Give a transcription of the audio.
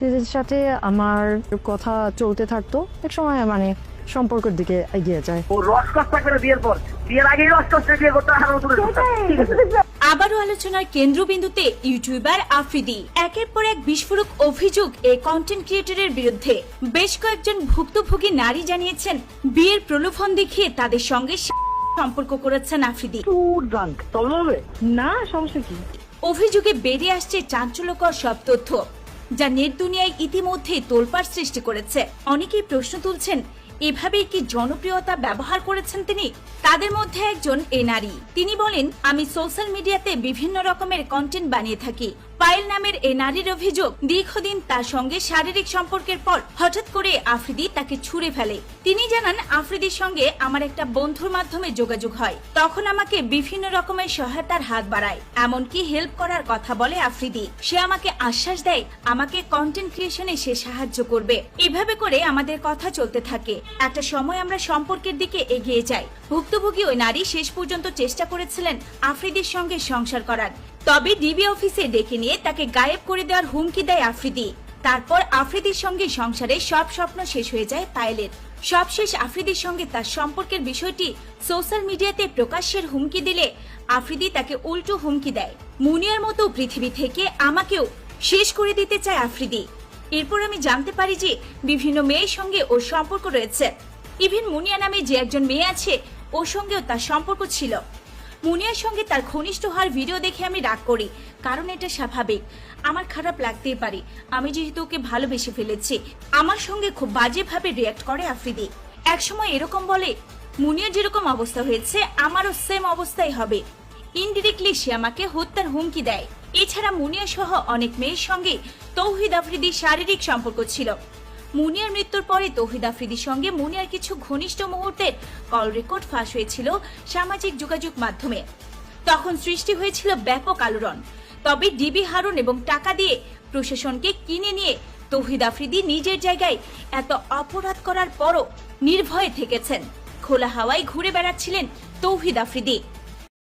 এদের সাথে আমার কথা চলতে থাকতো, এক সময় মানে সম্পর্কের দিকে এগিয়ে যায়। ও রসকস করে বিয়ের পর, বিয়ের আগেই রসকস বিয়ে করতে হারানো দূরে কথা। আবারও আলোচনার কেন্দ্রবিন্দুতে ইউটিউবার আফ্রিদি। একের পর এক বিস্ফোরক অভিযোগ এই কন্টেন্ট ক্রিয়েটরের বিরুদ্ধে। বেশ কয়েকজন ভুক্তভোগী নারী জানিয়েছেন বিয়ের প্রলোভন দেখিয়ে তাদের সঙ্গে সম্পর্ক করেছেন আফ্রিদি। না, সমস্যা কি? অভিযোগে বেরিয়ে আসছে চাঞ্চল্যকর সব তথ্য, যা নেট দুনিয়ায় ইতিমধ্যে তোলপাড় সৃষ্টি করেছে। অনেকেই প্রশ্ন তুলছেন, এভাবেই কি জনপ্রিয়তা ব্যবহার করেছেন তিনি? তাদের মধ্যে একজন এ নারী। তিনি বলেন, আমি সোশ্যাল মিডিয়াতে বিভিন্ন রকমের কন্টেন্ট বানিয়ে থাকি। পায়েল নামের এ নারীর অভিযোগ, দীর্ঘদিন তার সঙ্গে শারীরিক সম্পর্কের পর হঠাৎ করে আফ্রিদি তাকে ছুঁড়ে ফেলে। তিনি জানান, আফ্রিদির সঙ্গে আমার একটা বন্ধুর মাধ্যমে যোগাযোগ হয়। তখন আমাকে বিভিন্ন রকমের সহায়তার হাত বাড়ায়, এমনকি হেল্প করার কথা বলে আফ্রিদি। সে আমাকে আশ্বাস দেয় আমাকে কন্টেন্ট ক্রিয়েশনে সে সাহায্য করবে। এভাবে করে আমাদের কথা চলতে থাকে। একটা সময় আমরা সম্পর্কের দিকে এগিয়ে যাই। ভুক্তভোগী ওই নারী শেষ পর্যন্ত চেষ্টা করেছিলেন আফ্রিদির সঙ্গে সংসার করার, তবে ডিবি অফিসে ডেকে নিয়ে তাকে গায়েব করে দেওয়ার হুমকি দেয় আফ্রিদি। তারপর আফ্রিদির সঙ্গে সংসারে সব স্বপ্ন শেষ হয়ে যায় পায়েলের। সবশেষ আফ্রিদির সঙ্গে তার সম্পর্কের বিষয়টি সোশ্যাল মিডিয়াতে প্রকাশের হুমকি দিলে আফ্রিদি তাকে উল্টো হুমকি দেয়, মুনিয়ার মতো পৃথিবী থেকে আমাকেও শেষ করে দিতে চায় আফ্রিদি। এরপর আমি জানতে পারি যে বিভিন্ন মেয়ের সঙ্গে ওর সম্পর্ক রয়েছে। ইভেন মুনিয়া নামে যে একজন মেয়ে আছে, ওর সঙ্গেও তার সম্পর্ক ছিল। মুনিয়ার সঙ্গে তার ঘনিষ্ঠ হওয়ার ভিডিও দেখে আমি রাগ করি, কারণ এটা স্বাভাবিক। আমার খারাপ লাগতেই পারে, আমি যেহেতু ওকে ভালোবেসে ফেলেছি। আমার সঙ্গে খুব বাজেভাবে রিয়াক্ট করে আফ্রিদি। একসময় এরকম বলে, মুনিয়ার যেরকম অবস্থা হয়েছে আমারও সেম অবস্থাই হবে। ইনডিরেক্টলি সে আমাকে হত্যার হুমকি দেয়। এছাড়া মুনিয়া সহ অনেক মেয়ের সঙ্গে তৌহিদ আফ্রিদির শারীরিক সম্পর্ক ছিল। মুনিয়ার মৃত্যুর পরে তৌহিদ আফ্রিদির সঙ্গে মুনিয়ার কিছু ঘনিষ্ঠ মুহূর্তের কল রেকর্ড ফাঁস হয়েছিল সামাজিক যোগাযোগ মাধ্যমে। তখন সৃষ্টি হয়েছিল ব্যাপক আলোড়ন। তবে ডিবি হারুন এবং টাকা দিয়ে প্রশাসনকে কিনে নিয়ে তৌহিদ আফ্রিদি নিজের জায়গায় এত অপরাধ করার পরও নির্ভয়ে থেকেছেন। খোলা হাওয়ায় ঘুরে বেড়াচ্ছিলেন তৌহিদ আফ্রিদি।